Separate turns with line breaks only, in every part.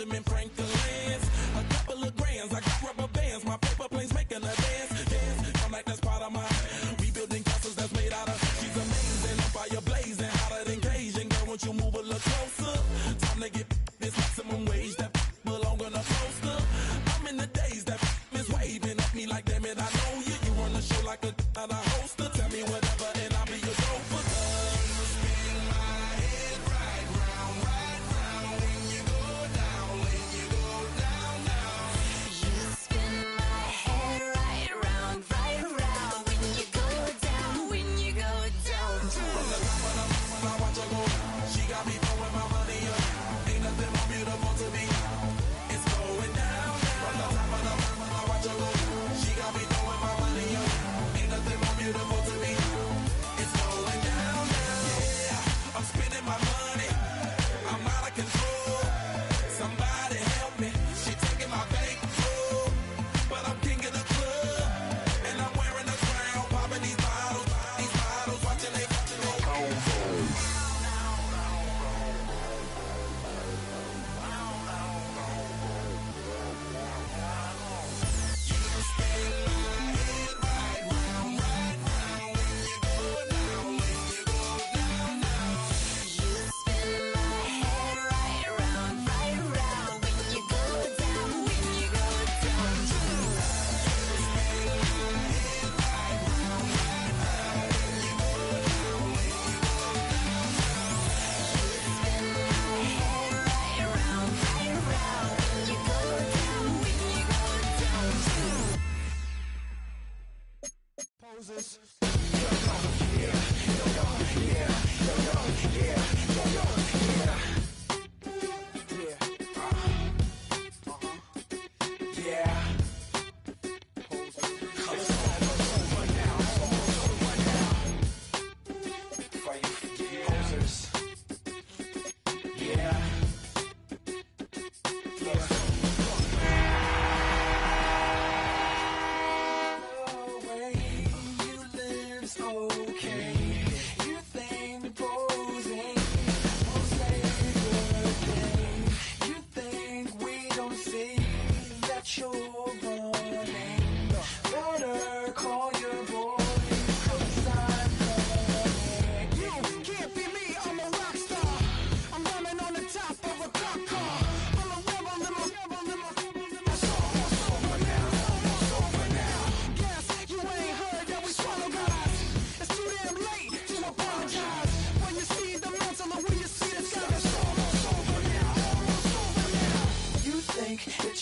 Benjamin Franklin's. A couple of grands, I got rubber bands. My paper planes making a dance. Dance, I'm like that's part of my rebuilding castles that's made out of. She's amazing, on fire blazing, hotter than Cajun. Girl, won't you move a little closer? Time to get this maximum wage that belong on a poster. I'm in the days that is waving at me like, damn it, I know you. You run the show like a hoster. Tell me whatever and I'll be your gopher. Spin my head right round when you go down, when you go down, down.
You spin my head right round when you go down, when you go down.
From the top of the mountain, I watch her go. She got me throwing my money up. Ain't nothing more beautiful to me. It's going down, down. From the top of the mountain, I watch her go. She got me throwing my money up. Ain't nothing more beautiful to me. It's going down, down. Yeah, I'm spending my money. I'm out of control. Somebody help me. She taking my bankroll, but I'm king of the club, and I'm wearing a crown, popping these bottles, watching they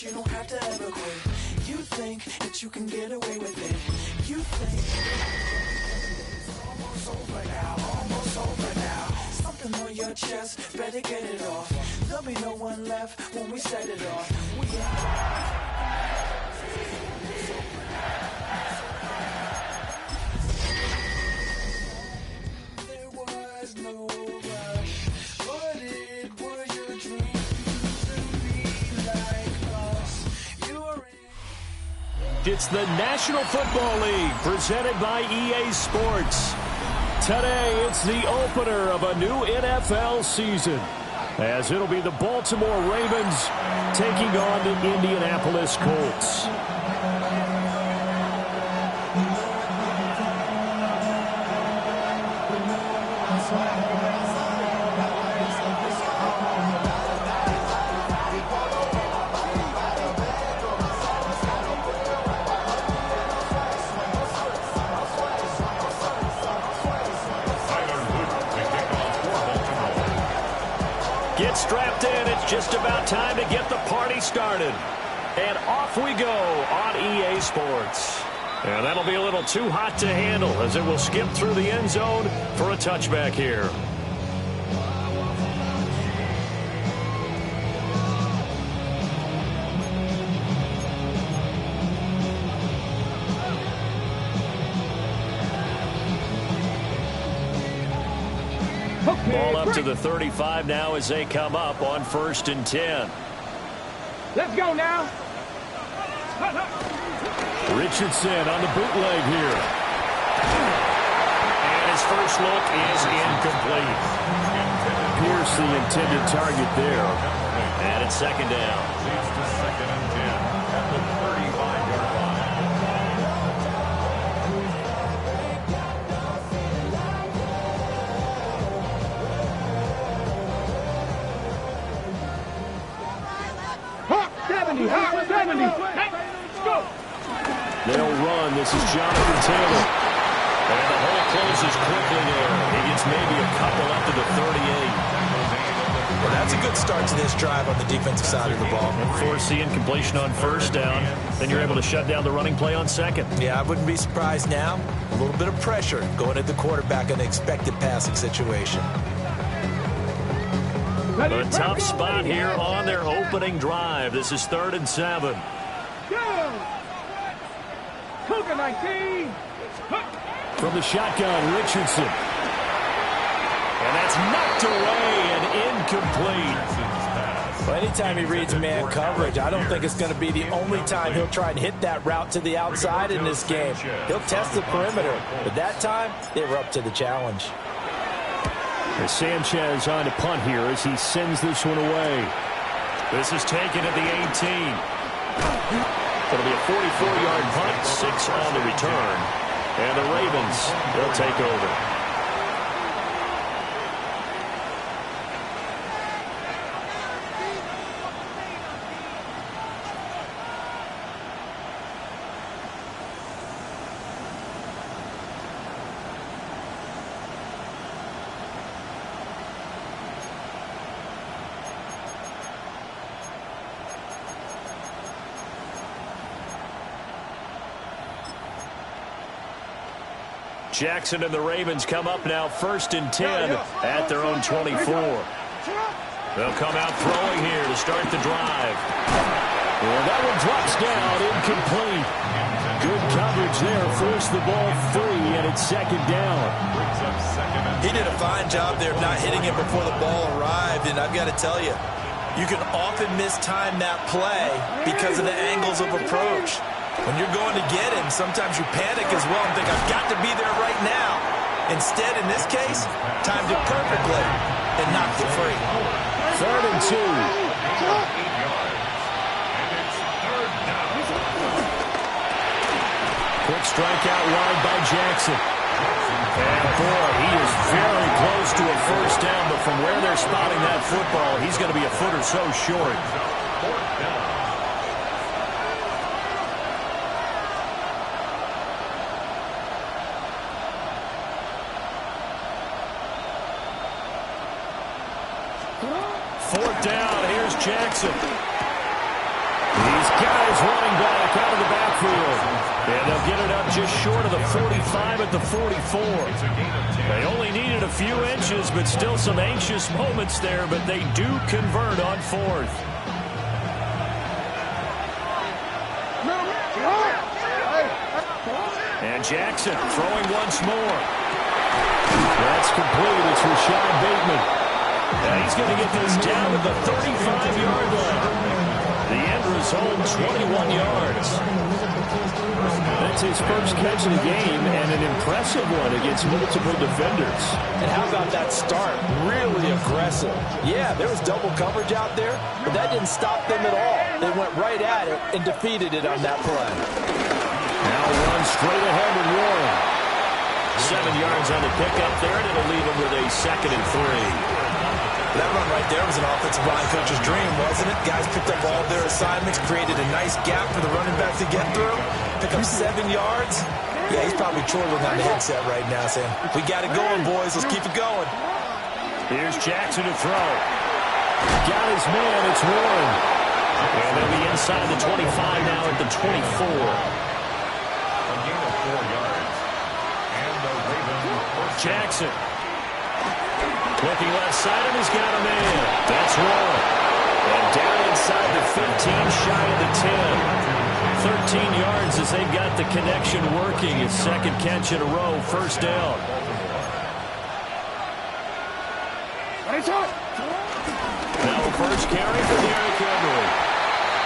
you don't have to ever quit. You think that you can get away with it. You think it's almost over now, almost over now. Something on your chest, better get it off. There'll be no one left when we set it off. There was no rush, but it was your dream to be like us.
It's the National Football League presented by EA Sports. Today, it's the opener of a new NFL season, as it'll be the Baltimore Ravens taking on the Indianapolis Colts. Get strapped in. It's just about time to get the party started. And off we go on EA Sports. And that'll be a little too hot to handle as it will skip through the end zone for a touchback here. Ball up to the 35 now as they come up on 1st and 10.
Let's go now.
Richardson on the bootleg here. And his first look is incomplete. Pierce the intended target there. And on second down.
Leads to 2nd and 10 at the 35-yard line.
Hawk 70, Hawk 70. Hey, let's go.
They'll run. This is Jonathan Taylor. And the hole closes quickly there. He gets maybe a couple up to the 38.
Well, that's a good start to this drive on the defensive side of the ball.
And force the incompletion on first down. Then you're able to shut down the running play on second.
Yeah, I wouldn't be surprised now. A little bit of pressure going at the quarterback in an expected passing situation.
A tough spot here on their opening drive. This is 3rd and 7.
Go. Cougar 19.
From the shotgun, Richardson. And that's knocked away and incomplete.
Well, anytime he reads man coverage, I don't think it's going to be the only time he'll try and hit that route to the outside in this game. He'll test the perimeter, but that time they were up to the challenge.
As Sanchez on to punt here as he sends this one away. This is taken at the 18. It'll be a 44-yard punt, 6 on the return. And the Ravens, they'll take over. Jackson and the Ravens come up now 1st and 10 at their own 24. They'll come out throwing here to start the drive. And that one drops down, incomplete. Good coverage there, forced the ball free, and it's 2nd down.
He did a fine job there of not hitting it before the ball arrived, and I've got to tell you, you can often mistime that play because of the angles of approach. When you're going to get him, sometimes you panic as well and think, I've got to be there right now. Instead, in this case, timed it perfectly and knocked it free.
3rd and 2. Quick strikeout wide by Jackson. And boy, he is very close to a first down, but from where they're spotting that football, he's going to be a foot or so short. Jackson. He's got his running back out of the backfield. And they'll get it up just short of the 45 at the 44. They only needed a few inches, but still some anxious moments there, but they do convert on 4th. And Jackson throwing once more. That's complete. It's Rashad Bateman. And he's going to get this down to the 35-yard line. The end result, 21 yards. That's his first catch of the game, and an impressive one against multiple defenders.
And how about that start? Really aggressive. Yeah, there was double coverage out there, but that didn't stop them at all. They went right at it and defeated it on that play.
Now run straight ahead with Warren. 7 yards on the pickup there, and it'll leave him with a 2nd and 3.
That run right there was an offensive line coach's dream, wasn't it? Guys picked up all their assignments, created a nice gap for the running back to get through, pick up 7 yards. Yeah, he's probably twirling on the headset right now saying, we got it going, boys. Let's keep it going.
Here's Jackson to throw. Got his man. It's Warren. And they'll be inside the 25 now at the 24.
A gain of 4 yards. And the Ravens.
Jackson. Looking left side, and he's got a man. That's Warren. And down inside the 15, shy of the 10. 13 yards as they got the connection working. His 2nd catch in a row, 1st down. Now first carry for Derrick Henry.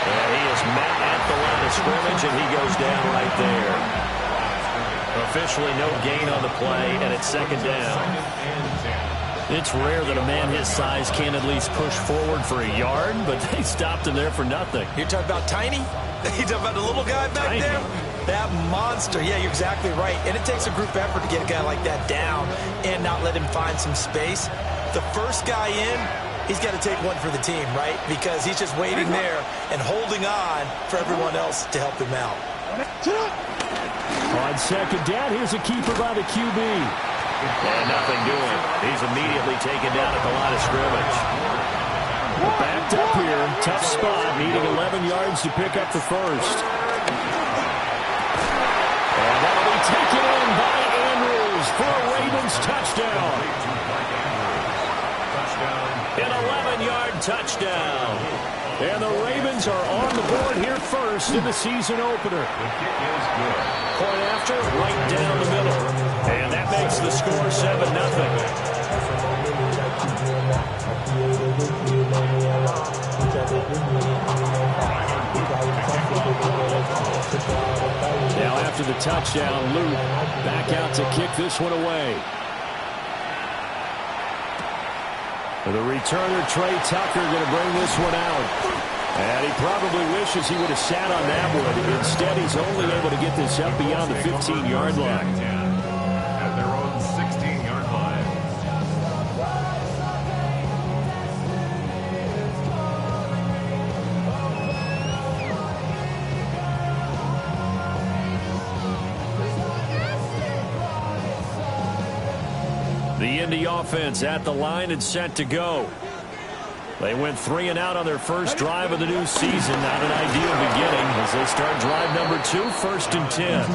And he is met at the line of scrimmage, and he goes down right there. Officially no gain on the play, and it's 2nd down. It's rare that a man his size can't at least push forward for a yard, but they stopped him there for nothing.
You're talking about tiny? You're talking about the little guy back
Tiny.
there? That monster. Yeah, you're exactly right. And it takes a group effort to get a guy like that down and not let him find some space. The first guy in, he's got to take one for the team, right? Because he's just waiting there and holding on for everyone else to help him out.
On second down, here's a keeper by the QB.
And nothing doing. He's immediately taken down at the line of scrimmage.
Backed up here. Tough spot. Needing 11 yards to pick up the first. And that'll be taken in by Andrews for a Ravens touchdown. An 11-yard touchdown. And the Ravens are on the board here first in the season opener. Point after, right down the middle. And that makes the score 7-0. Now after the touchdown, Luke back out to kick this one away. The returner, Trey Tucker, going to bring this one out. And he probably wishes he would have sat on that one. Instead, he's only able to get this up beyond the 15-yard line.
At their own 16-yard line.
The Indy offense at the line and set to go. They went 3 and out on their first drive of the new season. Not an ideal beginning as they start drive number 2, 1st and 10.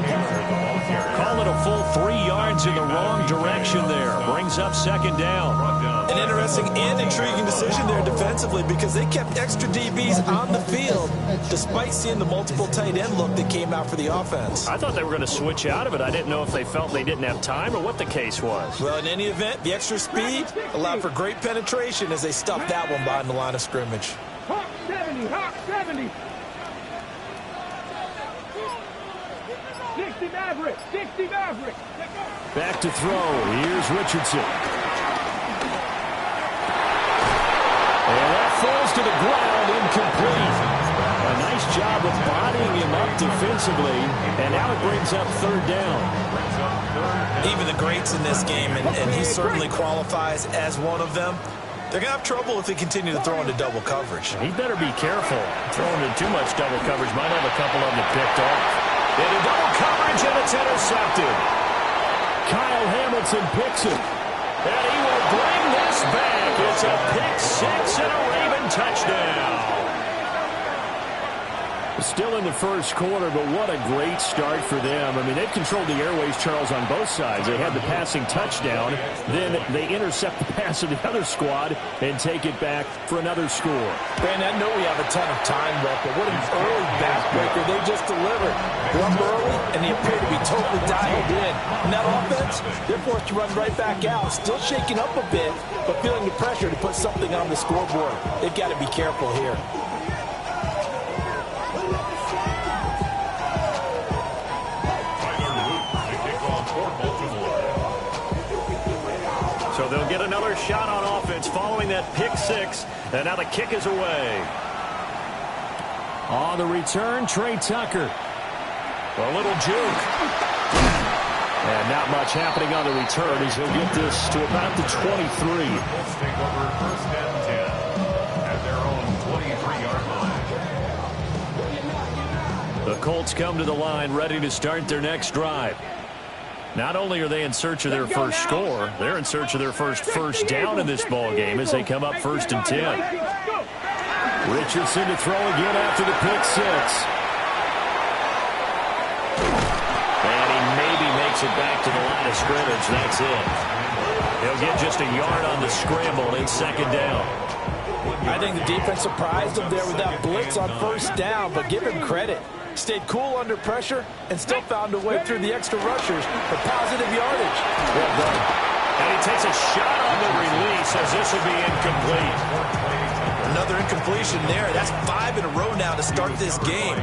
Call it a full 3 yards in the wrong direction there. Brings up 2nd down.
An interesting and intriguing decision there defensively because they kept extra DBs on the field despite seeing the multiple tight end look that came out for the offense.
I thought they were going to switch out of it. I didn't know if they felt they didn't have time or what the case was.
Well, in any event, the extra speed allowed for great penetration as they stuffed that one behind the line of scrimmage.
Hawk 70, Hawk 70. 60 Maverick, 60 Maverick.
Back to throw. Here's Richardson. And that falls to the ground, incomplete. A nice job of bodying him up defensively, and now it brings up 3rd down.
Even the greats in this game, and he certainly qualifies as one of them, they're going to have trouble if they continue to throw into double coverage.
He better be careful. Throwing in too much double coverage might have a couple of them picked off. Into double coverage, and it's intercepted. Kyle Hamilton picks it. And he will bring this back. It's a pick 6 and a Raven touchdown. Still in the first quarter, but what a great start for them. I mean, they've controlled the airways, Charles, on both sides. They had the passing touchdown. Then they intercept the pass of the other squad and take it back for another score.
Brandon, I know we have a ton of time left, but what an early backbreaker they just delivered. They're up early, and they appear to be totally dialed in. And that offense, they're forced to run right back out. Still shaking up a bit, but feeling the pressure to put something on the scoreboard. They've got to be careful here.
So they'll get another shot on offense following that pick 6. And now the kick is away. On the return, Trey Tucker. A little juke. And not much happening on the return as he'll get this to about the 23.
Colts take over 1st and 10 at their own 23-yard line.
The Colts come to the line ready to start their next drive. Not only are they in search of their first score, they're in search of their first down in this ball game as they come up 1st and 10. Richardson to throw again after the pick 6. And he maybe makes it back to the line of scrimmage. That's it. He'll get just a yard on the scramble in 2nd down.
I think the defense surprised him there with that blitz on 1st down, but give him credit. Stayed cool under pressure and still found a way through the extra rushers for positive yardage.
Well done. And he takes a shot on the release as this will be incomplete.
Another incompletion there. That's 5 in a row now to start this game.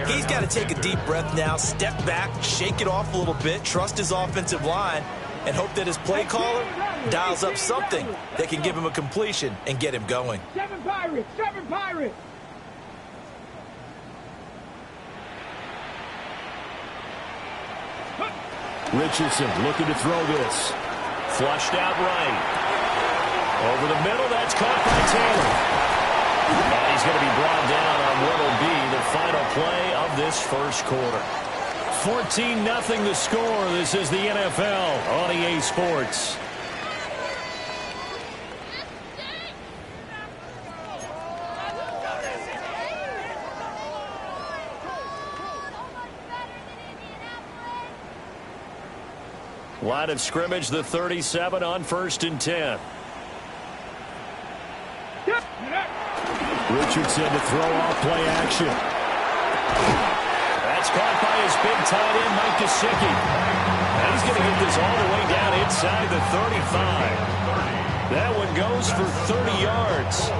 He's got to take a deep breath now, step back, shake it off a little bit, trust his offensive line, and hope that his play caller dials up something that can give him a completion and get him going.
7 Pirates! 7 Pirates!
Richardson looking to throw this. Flushed out right. Over the middle, that's caught by Taylor. And he's going to be brought down on what will be the final play of this first quarter. 14-0 the score. This is the NFL on EA Sports. Line of scrimmage, the 37 on 1st and 10. Richardson to throw off play action. That's caught by his big tight end, Mike Gesicki. And he's going to get this all the way down inside the 35. That one goes for 30 yards.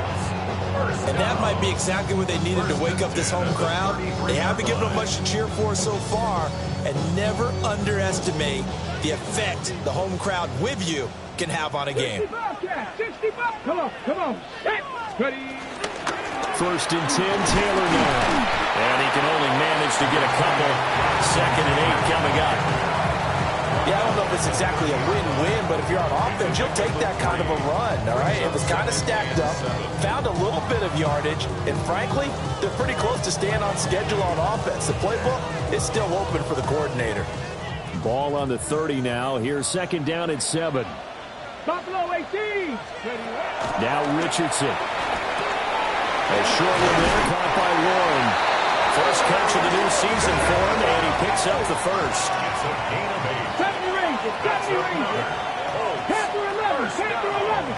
And that might be exactly what they needed to wake up this home crowd. They haven't given them much to cheer for so far. And never underestimate the effect the home crowd with you can have on a game.
65. Come on, come on. Ready.
1st and 10, Taylor now. And he can only manage to get a couple. 2nd and 8 coming up.
Yeah, I don't know if it's exactly a win-win, but if you're on offense, you'll take that kind of a run, all right? It was kind of stacked up, found a little bit of yardage, and frankly, they're pretty close to staying on schedule on offense. The playbook is still open for the coordinator.
Ball on the 30 now. Here's 2nd down at 7.
Buffalo 18.
Now Richardson. A short one there, caught by Warren. First catch of the new season for him, and he picks up the first.
70 Rangers. 70 Rangers. Panther 11. Panther 11.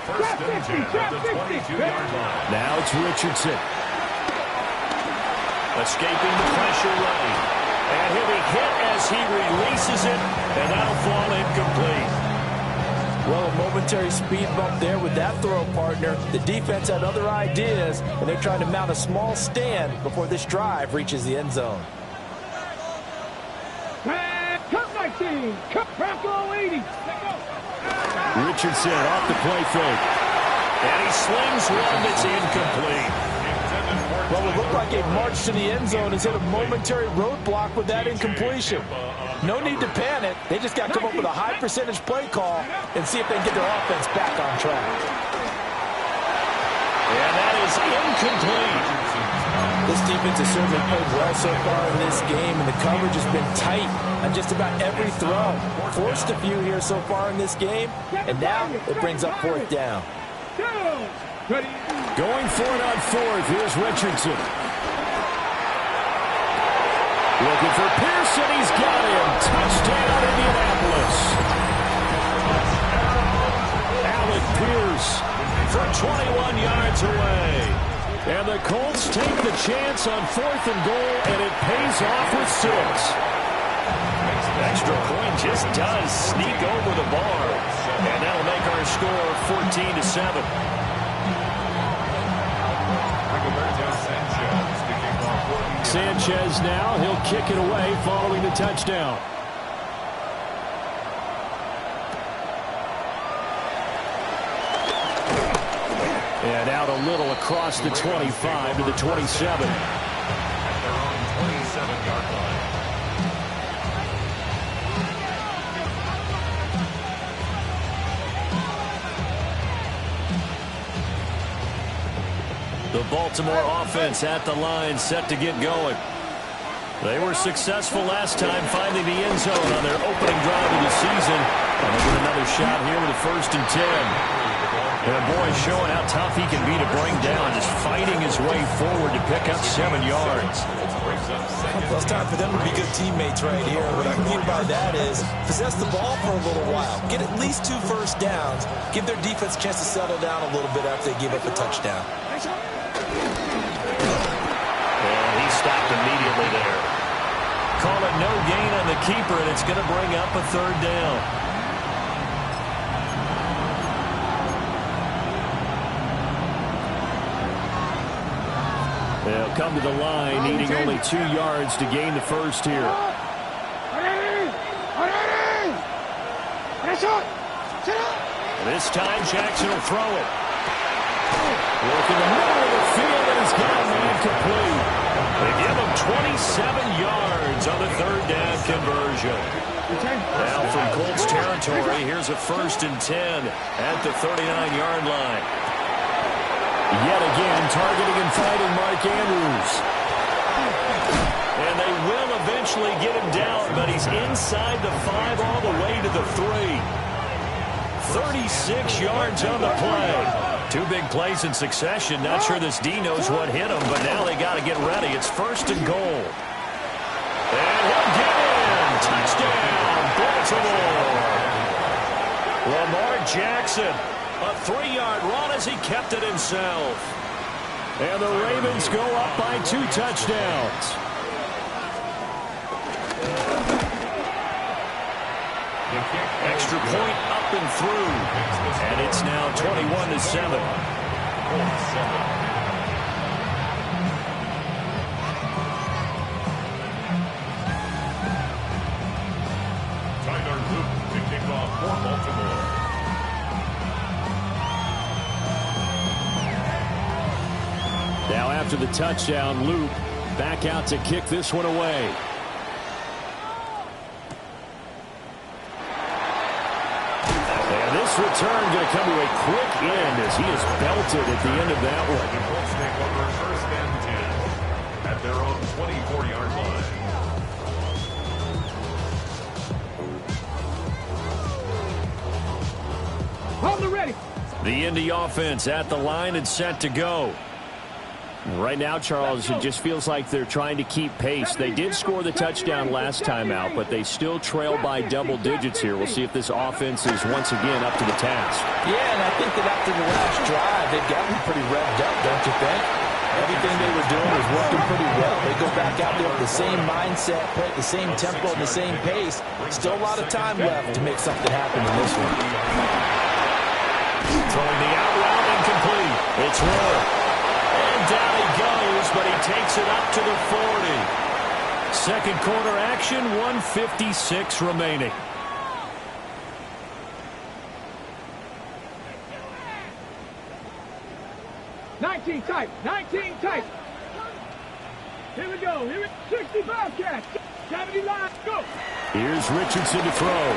Trap 60. Trap 60.
Now it's Richardson. Escaping the pressure right. And he'll be hit as he releases it, and that'll fall incomplete.
Well, a momentary speed bump there with that throw partner. The defense had other ideas, and they're trying to mount a small stand before this drive reaches the end zone.
Cut 19. Cut Buffalo 80.
Richardson off the play fake. And he slings one that's incomplete.
Well, it looked like a march to the end zone has hit a momentary roadblock with that incompletion. No need to panic. They just got to come up with a high percentage play call and see if they can get their offense back on track.
And that is incomplete.
This defense has certainly played well so far in this game, and the coverage has been tight on just about every throw. Forced a few here so far in this game, and now it brings up 4th down.
Going for it on 4th. Here's Richardson. Looking for Pearson. He's got him. Touchdown, Indianapolis. Alec Pierce for 21 yards away. And the Colts take the chance on 4th and goal, and it pays off with 6. Extra point just does sneak over the bar. And that'll make our score 14-7. Sanchez now, he'll kick it away following the touchdown. And out a little across the 25 to the 27.
At their own 27-yard line.
The Baltimore offense at the line, set to get going. They were successful last time finding the end zone on their opening drive of the season. And they get another shot here with a 1st and 10. And boy, showing how tough he can be to bring down, just fighting his way forward to pick up 7 yards.
Well, it's time for them to be good teammates right here. What I mean by that is possess the ball for a little while. Get at least 2 first downs. Give their defense a chance to settle down a little bit after they give up a touchdown.
And he stopped immediately there. Call it no gain on the keeper, and it's going to bring up a 3rd down. They'll come to the line, needing only 2 yards to gain the first here. This time Jackson will throw it. Work in the middle of the field, and he's got a man complete. They give him 27 yards on the third down conversion. Now from Colts territory, here's a 1st and 10 at the 39-yard line. Yet again, targeting and fighting Mark Andrews. And they will eventually get him down, but he's inside the 5 all the way to the 3. 36 yards on the play. 2 big plays in succession. Not sure this D knows what hit him, but now they got to get ready. It's 1st and goal. And he'll get in. Touchdown, Baltimore. Lamar Jackson, a 3-yard run as he kept it himself. And the Ravens go up by 2 touchdowns. Extra point up and through. And it's now 21-7.
Tyler Luke to kick off for Baltimore.
Now after the touchdown, Luke back out to kick this one away. This return going to come to a quick end as he is belted at the end of that one.
The Colts take over 1st and 10 at their own 24-yard line.
Hold it ready.
The Indy offense at the line and set to go. Right now, Charles, it just feels like they're trying to keep pace. They did score the touchdown last time out, but they still trail by double digits here. We'll see if this offense is once again up to the task.
Yeah, and I think that after the last drive, they've gotten pretty revved up, don't you think? Everything they were doing was working pretty well. They go back out there with the same mindset, play at the same tempo, and the same pace. Still a lot of time left to make something happen in this one.
Throwing the out route incomplete. It's Rowe. And down he goes, but he takes it up to the 40. Second quarter action, 1:56 remaining.
Nineteen tight. Here we go. 65 catch. 70 line. Go.
Here's Richardson to throw.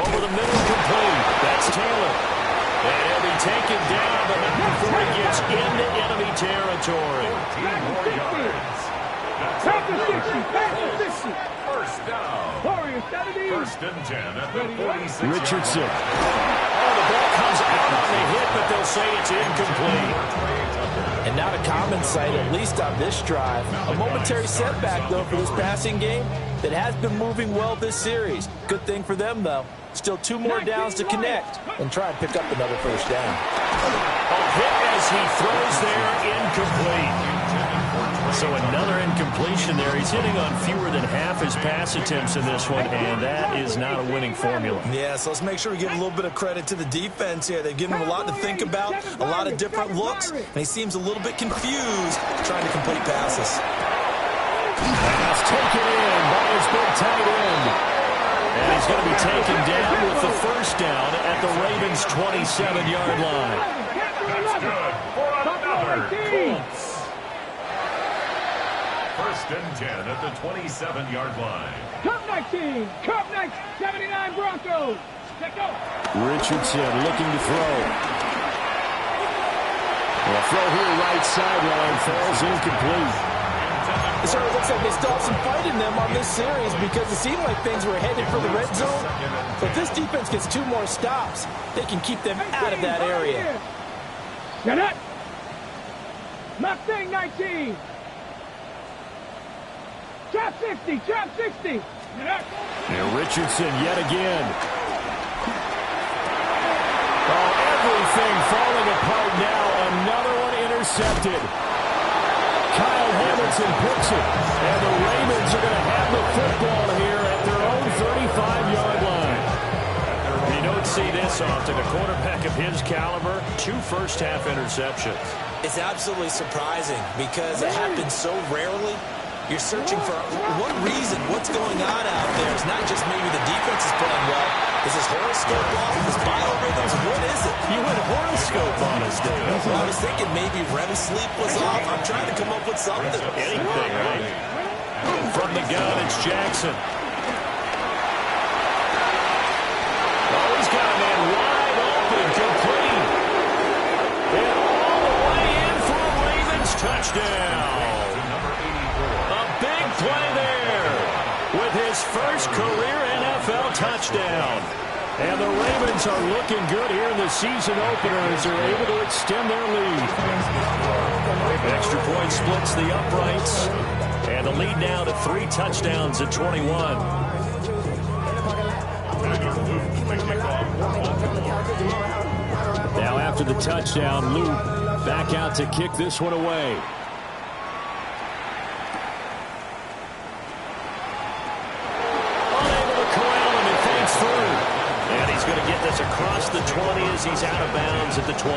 Over the middle, complete. That's Taylor. And he'll be taken down, but not before he gets into enemy territory.
14 more yards. That's
Back to 60. Back to 60.
1st down.
Warriors, 70.
1st and 10 at the 46.
Richardson. Oh, the ball comes out on the hit, but they'll say it's incomplete.
And not a common sight, at least on this drive. A momentary setback, though, for this passing game that has been moving well this series. Good thing for them, though. Still 2 more downs to connect and try and pick up another 1st down.
A hit as he throws there, incomplete. So another incompletion there. He's hitting on fewer than half his pass attempts in this one, and that is not a winning formula.
Yeah, so let's make sure we give a little bit of credit to the defense here. They've given him a lot to think about, a lot of different looks, and he seems a little bit confused trying to complete passes.
Pass taken in by his big tight end. And he's going to be taken down with the 1st down at the Ravens' 27-yard line.
That's good for another Colts. 1st and 10 at the 27-yard line.
Cup 19. Cup 19. 79 Broncos. Let's go.
Richardson looking to throw. The throw here right sideline falls incomplete.
It certainly looks like they still have some fight in them on this series because it seemed like things were headed for the red zone. But if this defense gets 2 more stops, they can keep them out of that area.
Get it. Mustang 19. Trap 60. Trap 60.
And Richardson yet again. Oh, everything falling apart now. Another one intercepted. Kyle Hamilton picks it. And the Ravens are going to have the football here at their own 35-yard line. You don't see this often. A quarterback of his caliber, 2 first-half interceptions.
It's absolutely surprising because it happens so rarely. You're searching for what reason, what's going on out there. it's not just maybe the defense is playing well. Is this horoscope off? Is this biorhythms? What is it?
You went horoscope on us, Dave.
Well, I was thinking maybe REM sleep was off. I'm trying to come up with something.
Anything, right? From the gun, it's Jackson. Oh, he's got a man wide open, complete. And all the way in for a Ravens touchdown. A big play there with his first career NFL touchdown. And the Ravens are looking good here in the season opener as they're able to extend their lead. Extra point splits the uprights. And the lead now to 3 touchdowns at 21. Now after the touchdown, Luke back out to kick this one away. Unable to corral him, and fades through. And he's going to get this across the 20 as he's out of bounds at the 23.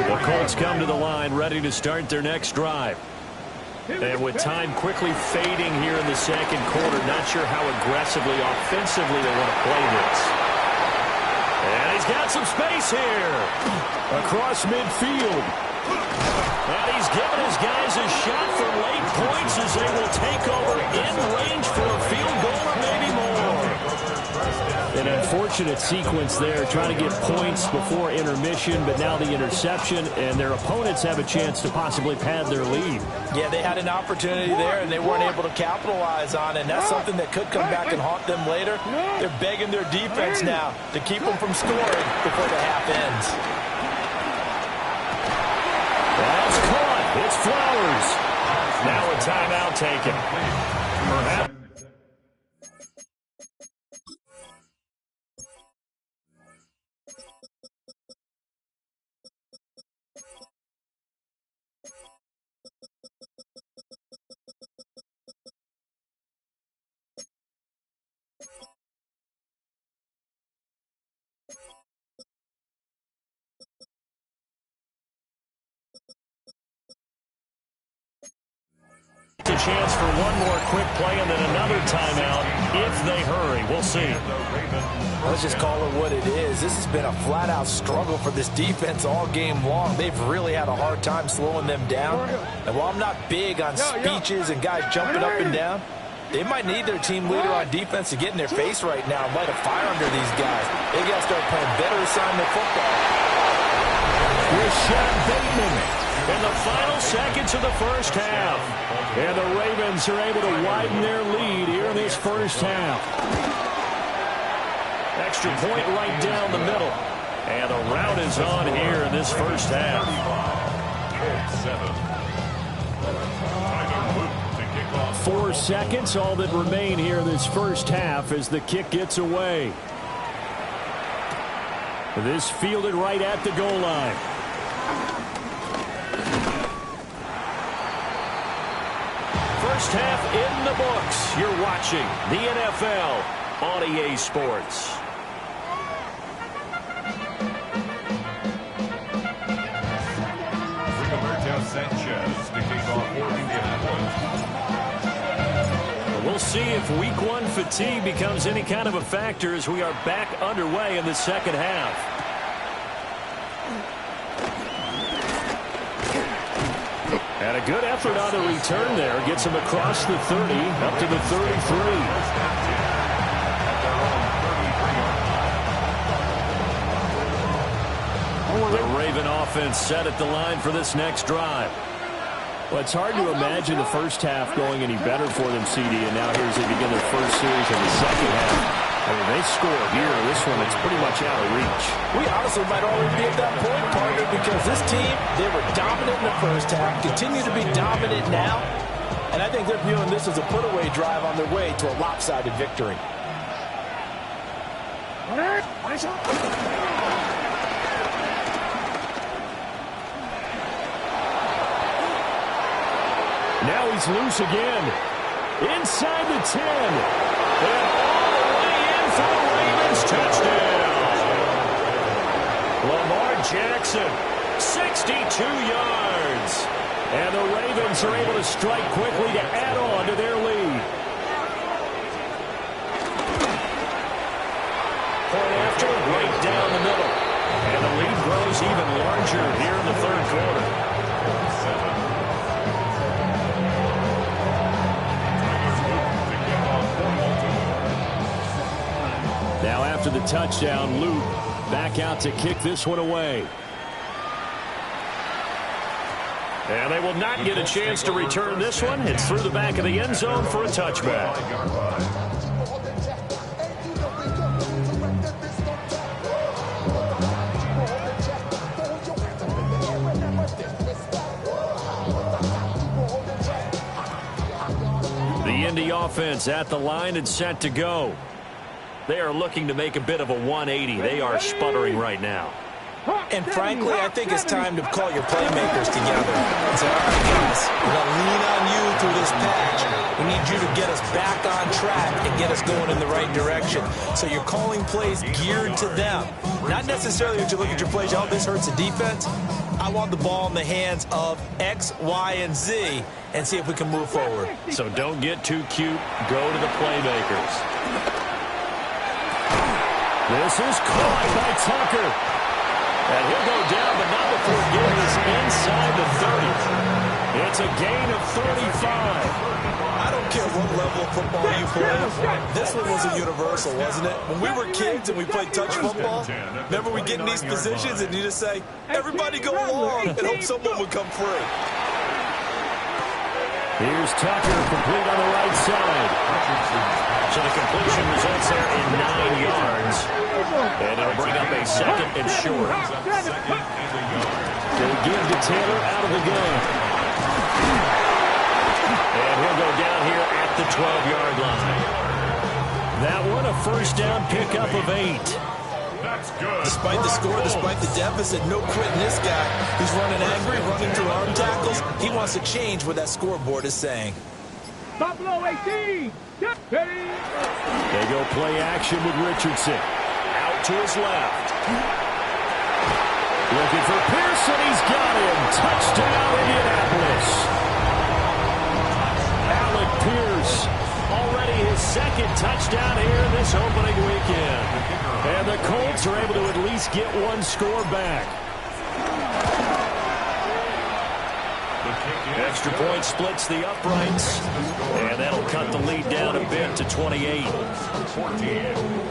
The Colts come to the line ready to start their next drive. And with time quickly fading here in the second quarter, not sure how aggressively, offensively they want to play this. And he's got some space here. Across midfield. And he's given his guys a shot for late points as they will take over in range for a field goal or maybe more. An unfortunate sequence there, trying to get points before intermission, but now the interception, and their opponents have a chance to possibly pad their lead.
Yeah, they had an opportunity there, and they weren't able to capitalize on it, and that's something that could come back and haunt them later. They're begging their defense now to keep them from scoring before the half ends.
That's caught. It's Flowers. Now a timeout taken. Perhaps. A chance for one more quick play and then another timeout if they hurry. We'll see.
Let's just call it what it is. This has been a flat-out struggle for this defense all game long. They've really had a hard time slowing them down. And while I'm not big on speeches and guys jumping up and down, they might need their team leader on defense to get in their face right now and light a fire under these guys. They got to start playing better assignment football.
Rashad Bateman in the final seconds of the first half. And the Ravens are able to widen their lead here in this first half. Extra point right down the middle. And the rout is on here in this first half. 4 seconds, all that remain here in this first half as the kick gets away. This fielded right at the goal line. First half in the books. You're watching the NFL on EA Sports.
Sanchez to kick off for Indianapolis.
We'll see if week 1 fatigue becomes any kind of a factor as we are back underway in the second half. And a good effort on the return there. Gets him across the 30, up to the 33. The Raven offense set at the line for this next drive. Well, it's hard to imagine the first half going any better for them, CD, and now here's they begin their first series of the second half. I mean, they score here. This one, it's pretty much out of reach.
We honestly might already be at that point, partner, because this team, they were dominant in the first half, continue to be dominant now, and I think they're viewing this as a put-away drive on their way to a lopsided victory.
Now he's loose again. Inside the 10. And all the way in for the Ravens touchdown. Lamar Jackson, 62 yards. And the Ravens are able to strike quickly to add on to their lead. even larger here in the third quarter. Now after the touchdown, Luke back out to kick this one away. And they will not get a chance to return this one. It's through the back of the end zone for a touchback. The Indy offense at the line and set to go. They are looking to make a bit of a 180. They are sputtering right now.
And frankly, I think it's time to call your playmakers together and say, all right, guys, we're going to lean on you through this patch. We need you to get us back on track and get us going in the right direction. So you're calling plays geared to them. Not necessarily that you look at your plays, oh, this hurts the defense. I want the ball in the hands of X, Y, and Z and see if we can move forward.
So don't get too cute. Go to the playmakers. This is caught by Tucker. And he'll go down, but not before getting us inside the 30. It's a gain of 35.
I don't care what level of football you play. This one was a universal, wasn't it? When we were kids and we played touch football, remember we get in these positions and you just say, everybody go along and hope someone would come free.
Here's Tucker, complete on the right side. So the completion results there in 9 yards. And it'll bring up a second and short. They give to Taylor out of the gun. And he'll go down here at the 12-yard line. That one, a first down pickup of 8.
Despite the score, despite the deficit, no quitting this guy. He's running angry, running through arm tackles. He wants to change what that scoreboard is saying.
Buffalo 18.
They go play action with Richardson. Out to his left. Looking for Pearson. He's got him. Touchdown, Indianapolis. Alec Pierce. Already his second touchdown here this opening weekend. And the Colts are able to at least get one score back. Extra point splits the uprights. And that'll cut the lead down a bit to 28.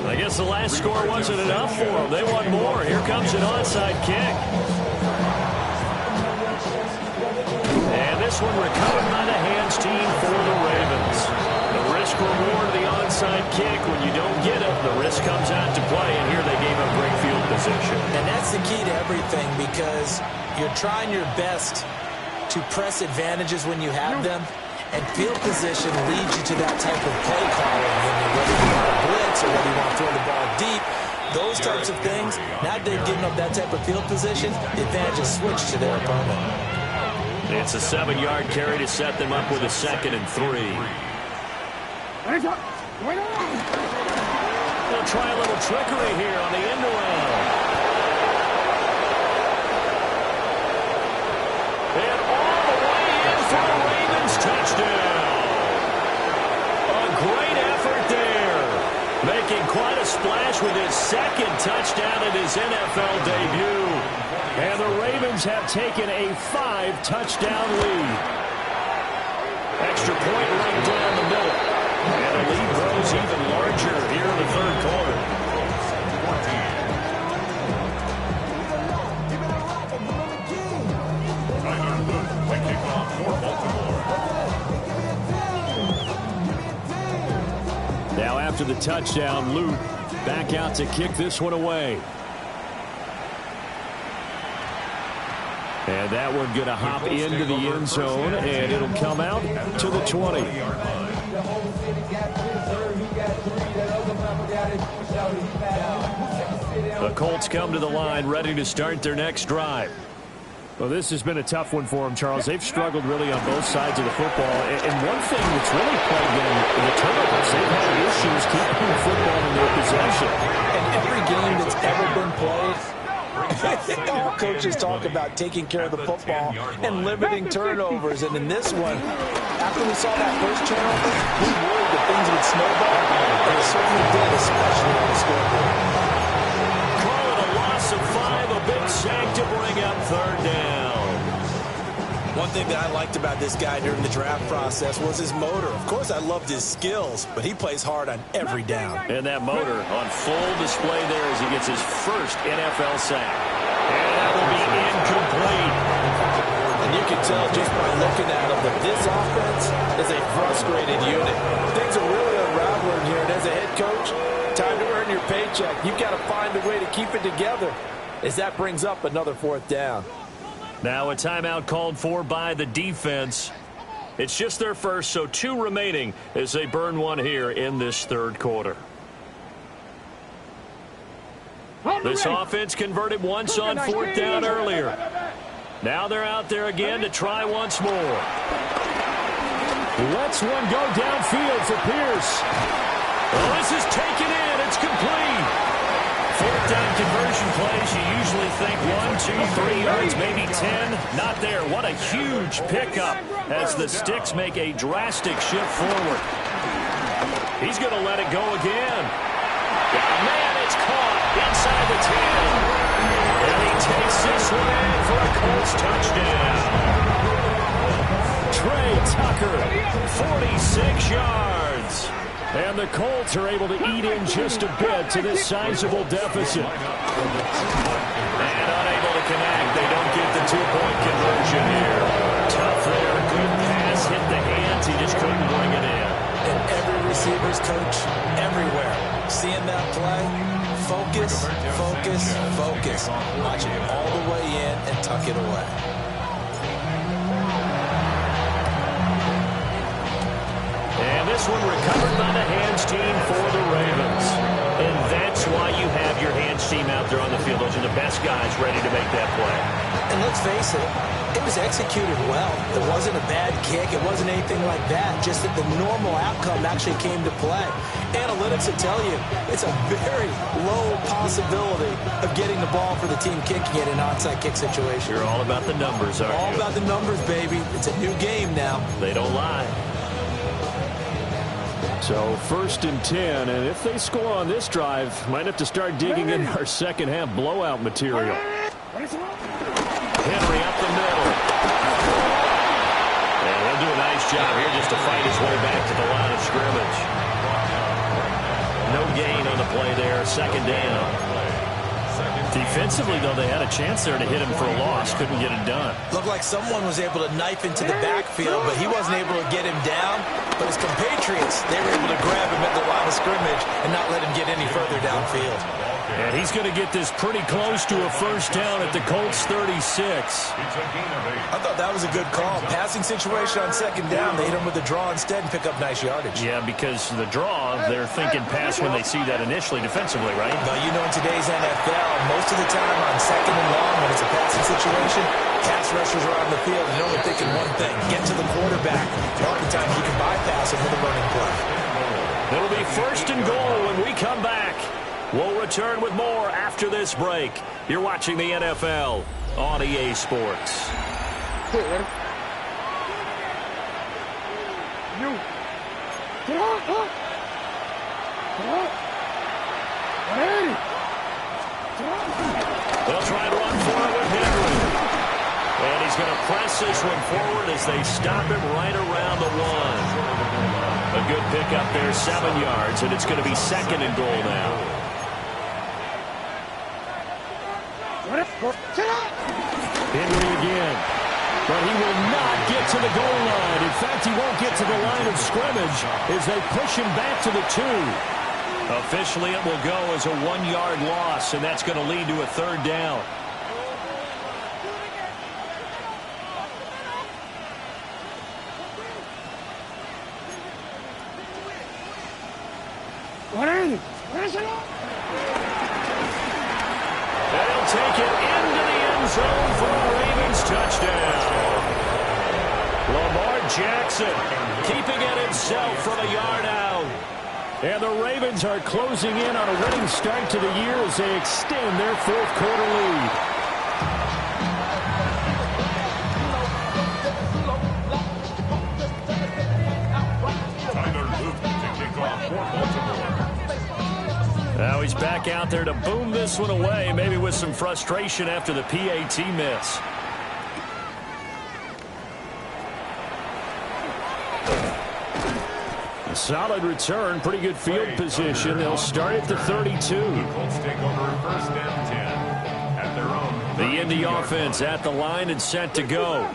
I guess the last score wasn't enough for them. They want more. Here comes an onside kick. And this one recovered by the hands team for the Ravens. The risk reward of the onside kick. When you don't get it, the risk comes out to play. And here they gave up great field position.
And that's the key to everything, because you're trying your best to press advantages when you have them, and field position leads you to that type of play calling. Whether you want to blitz or whether you want to throw the ball deep, those types of things, now they've given up that type of field position, the advantage is switched to their opponent.
It's a 7-yard carry to set them up with a 2nd and 3. They'll try a little trickery here on the end around. And all the way in for the Ravens touchdown. A great effort there. Making quite a splash with his 2nd touchdown in his NFL debut. And the Ravens have taken a 5-touchdown lead. Extra point right down the middle. And the lead grows even larger here in the third quarter. Now after the touchdown, Luke back out to kick this one away. And that one going to hop into the end zone, and it'll come out to the 20. The Colts come to the line, ready to start their next drive. Well, this has been a tough one for them, Charles. They've struggled really on both sides of the football. And one thing that's really plagued them in the turnovers, they've had issues keeping the football in their possession.
And every game that's ever been played, all coaches talk about taking care of the football and limiting turnovers. And in this one, after we saw that first turnover, we worried that things would snowball. And it certainly did, especially on the scoreboard.
Call it a loss of 5, a big sack to third down.
One thing that I liked about this guy during the draft process was his motor. Of course, I loved his skills, but he plays hard on every down.
And that motor on full display there as he gets his first NFL sack. And that will be incomplete.
And you can tell just by looking at him that this offense is a frustrated unit. Things are really unraveling here, and as a head coach, time to earn your paycheck. You've got to find a way to keep it together as that brings up another fourth down.
Now a timeout called for by the defense. It's just their first, so 2 remaining as they burn one here in this third quarter. This offense converted once on fourth down earlier. Now they're out there again to try once more. Lets one go downfield for Pierce. Oh, this is taken in. It's complete. Fourth down conversion plays, you usually think 1, 2, 3 yards, maybe 10. Not there. What a huge pickup as the Sticks make a drastic shift forward. He's going to let it go again. Oh, man, it's caught inside the 10. And he takes this one in for a Colts touchdown. Trey Tucker, 46 yards. And the Colts are able to eat in just a bit to this sizable deficit. And unable to connect. They don't get the 2-point conversion here. Tough there. Good pass. Hit the hands. He just couldn't bring it in.
And every receiver's coach everywhere. Seeing that play, focus, focus, focus. Watch it all the way in and tuck it away.
And this one recovered by the hands team for the Ravens. And that's why you have your hands team out there on the field. Those are the best guys ready to make that play.
And let's face it, it was executed well. It wasn't a bad kick. It wasn't anything like that. Just that the normal outcome actually came to play. Analytics will tell you it's a very low possibility of getting the ball for the team kicking it in an onside kick situation.
You're all about the numbers, aren't you?
All about the numbers, baby. It's a new game now.
They don't lie. So 1st and 10, and if they score on this drive, might have to start digging in our second half blowout material. Henry up the middle. And he'll do a nice job here just to fight his way back to the line of scrimmage. No gain on the play there, 2nd down. Defensively, though, they had a chance there to hit him for a loss. Couldn't get it done.
Looked like someone was able to knife into the backfield, but he wasn't able to get him down. But his compatriots, they were able to grab him at the line of scrimmage and not let him get any further downfield.
And he's going to get this pretty close to a first down at the Colts 36.
I thought that was a good call. Passing situation on 2nd down. They hit him with a draw instead and pick up nice yardage.
Yeah, because the draw, they're thinking pass when they see that initially defensively, right?
But you know, in today's NFL, most of the time on 2nd and long, when it's a passing situation, pass rushers are on the field and they're only thinking one thing, get to the quarterback. Oftentimes you can bypass him with a running play.
It'll be 1st and goal when we come back. We'll return with more after this break. You're watching the NFL on EA Sports. They'll try to run for it with Henry. And he's going to press this one forward as they stop him right around the 1. A good pickup there, 7 yards, and it's going to be 2nd and goal now. Henry again. But he will not get to the goal line. In fact, he won't get to the line of scrimmage as they push him back to the 2. Officially, it will go as a 1-yard loss, and that's going to lead to a 3rd down. They'll take it into the end zone for a Ravens touchdown. Lamar Jackson keeping it himself from a yard out. And the Ravens are closing in on a winning start to the year as they extend their 4th quarter lead. Now he's back out there to boom this one away, maybe with some frustration after the PAT miss. A solid return, pretty good field position. They'll start at the 32.
Colts take over first and 10 at their own.
The Indy offense at the line and set to go.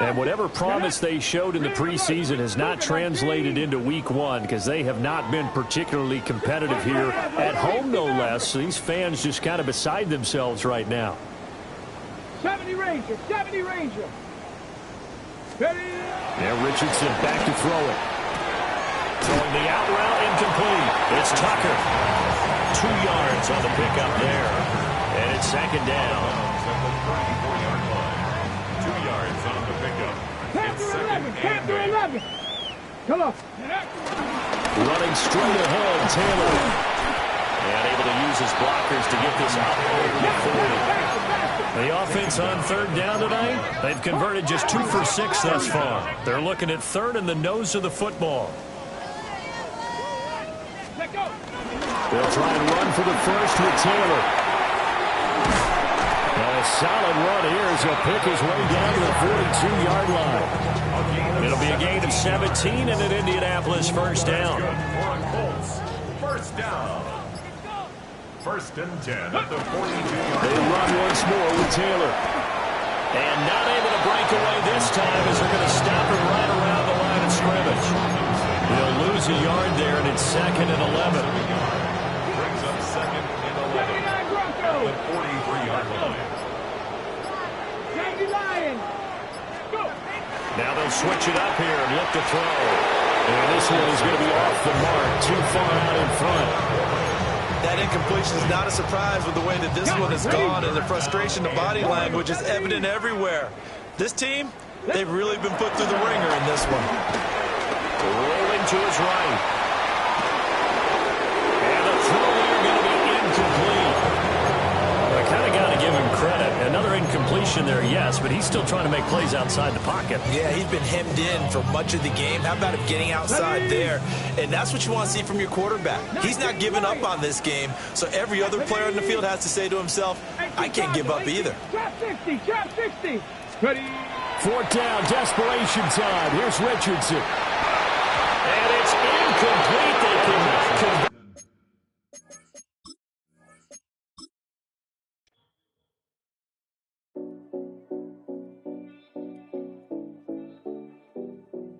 And whatever promise they showed in the preseason has not translated into week one because they have not been particularly competitive here at home, no less. So these fans just kind of beside themselves right now.
70 Ranger, 70 Ranger.
Yeah, Richardson back to throw it. Throwing the out route, incomplete. It's Tucker. 2 yards on the pickup there. And it's second down.
34-yard line. 2 yards on the pickup. It's second and 8.
Come on.
Running straight ahead, Taylor. And able to use his blockers to get this out over the 40. The offense on third down tonight, they've converted just 2 for 6 thus far. They're looking at third and the nose of the football. They'll try and run for the first with Taylor. A solid run here as he'll pick his way down to the 42-yard line. It'll be a gain of 17 and an Indianapolis first down.
First down. First and 10 at the 42-yard
They
line.
run once more with Taylor. And not able to break away this time as they're going to stop him right around the line of scrimmage. They'll lose a yard there, and it's second and 11.
Brings up second and 11 at the 43-yard line.
Now they'll switch it up here and look to throw. And this one is going to be off the mark, too far out in front.
That incompletion is not a surprise with the way that this one has gone, and the frustration of body language is evident everywhere. This team, they've really been put through the ringer in this one.
Rolling to his right. And the throw there going to be incomplete. I kind of got to give him credit. Another incompletion there, yes, but he's still trying to make plays outside the pocket.
Yeah, he's been hemmed in for much of the game. How about him getting outside there? And that's what you want to see from your quarterback. He's not giving up on this game, so every other player in the field has to say to himself, I can't give up either.
Trap 60, trap 60. Ready.
Fourth down, desperation time. Here's Richardson.